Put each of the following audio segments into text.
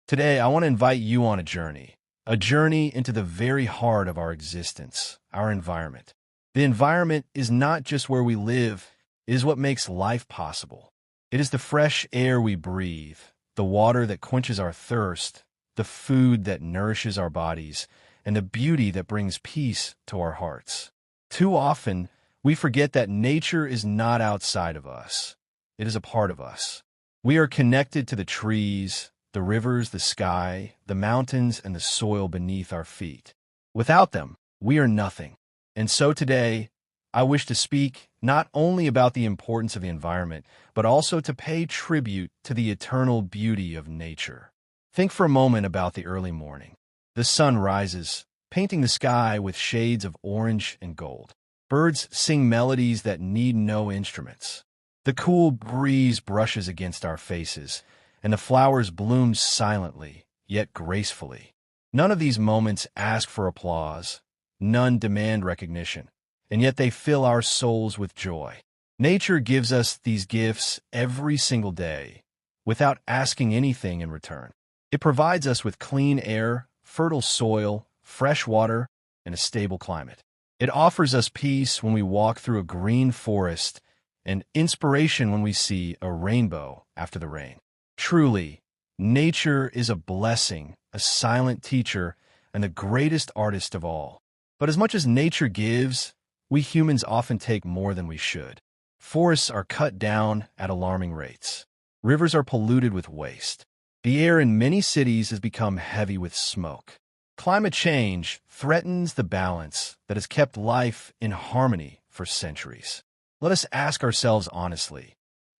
Today, I want to invite you on a journey into the very heart of our existence, our environment. The environment is not just where we live, it is what makes life possible. It is the fresh air we breathe, the water that quenches our thirst, the food that nourishes our bodies, and the beauty that brings peace to our hearts. Too often, we forget that nature is not outside of us. It is a part of us. We are connected to the trees, the rivers, the sky, the mountains, and the soil beneath our feet. Without them, we are nothing. And so today, I wish to speak not only about the importance of the environment, but also to pay tribute to the eternal beauty of nature. Think for a moment about the early morning. The sun rises, painting the sky with shades of orange and gold. Birds sing melodies that need no instruments. The cool breeze brushes against our faces, and the flowers bloom silently, yet gracefully. None of these moments ask for applause. None demand recognition, and yet they fill our souls with joy. Nature gives us these gifts every single day, without asking anything in return. It provides us with clean air, fertile soil, fresh water, and a stable climate. It offers us peace when we walk through a green forest and inspiration when we see a rainbow after the rain. Truly, nature is a blessing, a silent teacher, and the greatest artist of all. But as much as nature gives, we humans often take more than we should. Forests are cut down at alarming rates. Rivers are polluted with waste. The air in many cities has become heavy with smoke. Climate change threatens the balance that has kept life in harmony for centuries. Let us ask ourselves honestly,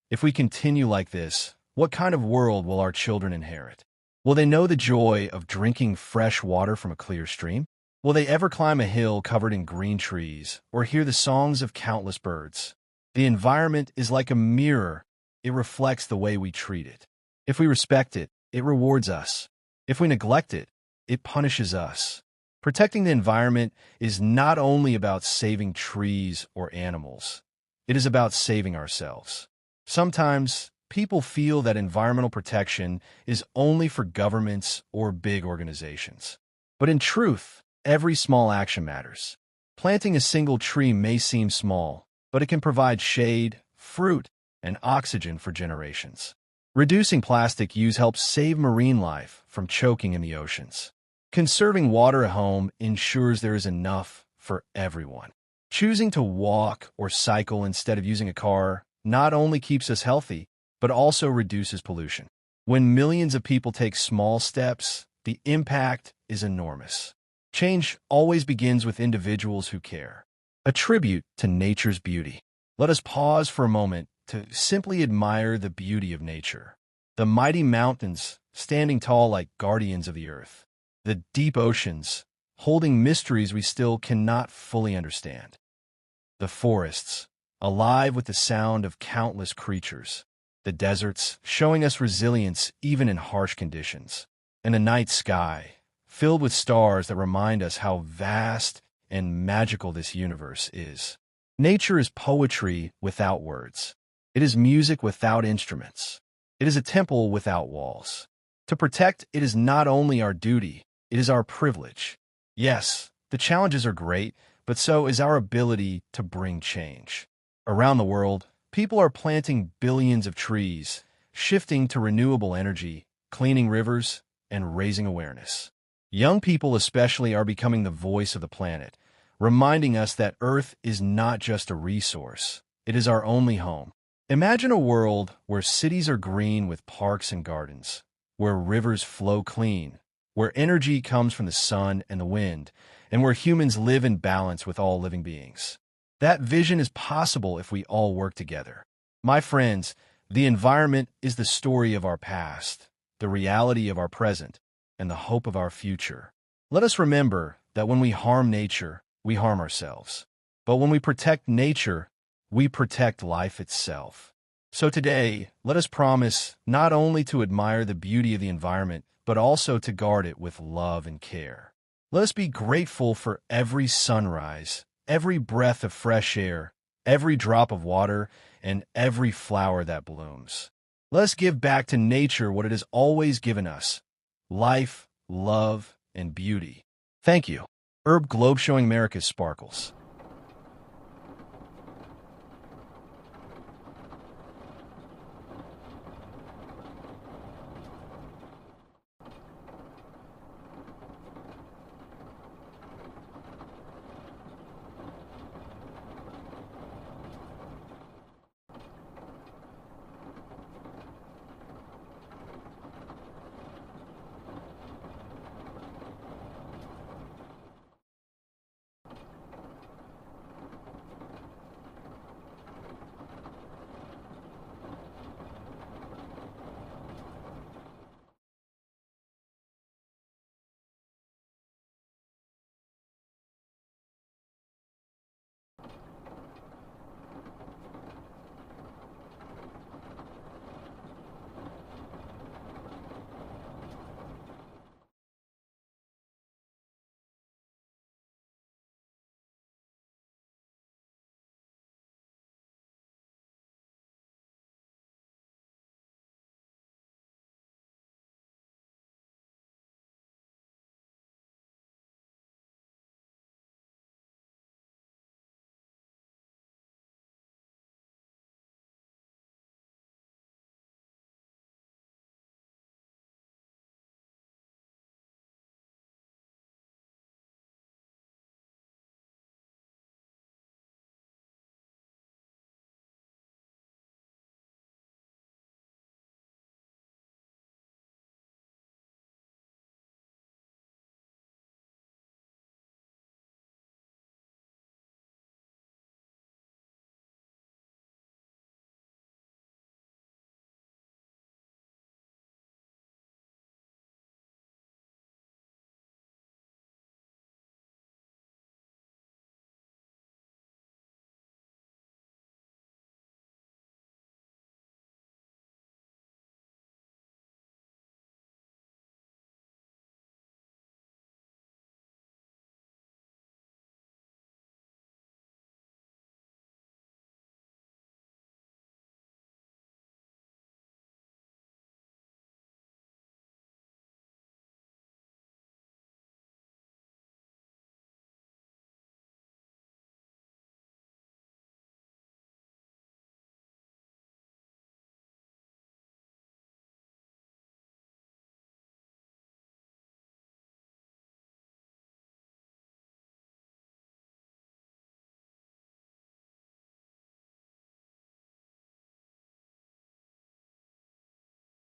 if we continue like this, what kind of world will our children inherit? Will they know the joy of drinking fresh water from a clear stream? Will they ever climb a hill covered in green trees or hear the songs of countless birds? The environment is like a mirror. It reflects the way we treat it. If we respect it, it rewards us. If we neglect it, it punishes us. Protecting the environment is not only about saving trees or animals. It is about saving ourselves. Sometimes, people feel that environmental protection is only for governments or big organizations. But in truth, every small action matters. Planting a single tree may seem small, but it can provide shade, fruit, and oxygen for generations. Reducing plastic use helps save marine life from choking in the oceans. Conserving water at home ensures there is enough for everyone. Choosing to walk or cycle instead of using a car not only keeps us healthy, but also reduces pollution. When millions of people take small steps, the impact is enormous. Change always begins with individuals who care. A tribute to nature's beauty. Let us pause for a moment to simply admire the beauty of nature. The mighty mountains standing tall like guardians of the earth. The deep oceans holding mysteries we still cannot fully understand. The forests, alive with the sound of countless creatures. The deserts, showing us resilience even in harsh conditions. And the night sky, filled with stars that remind us how vast and magical this universe is. Nature is poetry without words. It is music without instruments. It is a temple without walls. To protect it is not only our duty, it is our privilege. Yes, the challenges are great, but so is our ability to bring change. Around the world, people are planting billions of trees, shifting to renewable energy, cleaning rivers, and raising awareness. Young people especially are becoming the voice of the planet, reminding us that Earth is not just a resource, it is our only home. Imagine a world where cities are green with parks and gardens, where rivers flow clean, where energy comes from the sun and the wind, and where humans live in balance with all living beings. That vision is possible if we all work together. My friends, the environment is the story of our past, the reality of our present, and the hope of our future. Let us remember that when we harm nature, we harm ourselves. But when we protect nature, we protect life itself. So today, let us promise not only to admire the beauty of the environment, but also to guard it with love and care. Let us be grateful for every sunrise, every breath of fresh air, every drop of water, and every flower that blooms. Let us give back to nature what it has always given us, life, love, and beauty. Thank you. Herb Globe showing America's sparkles.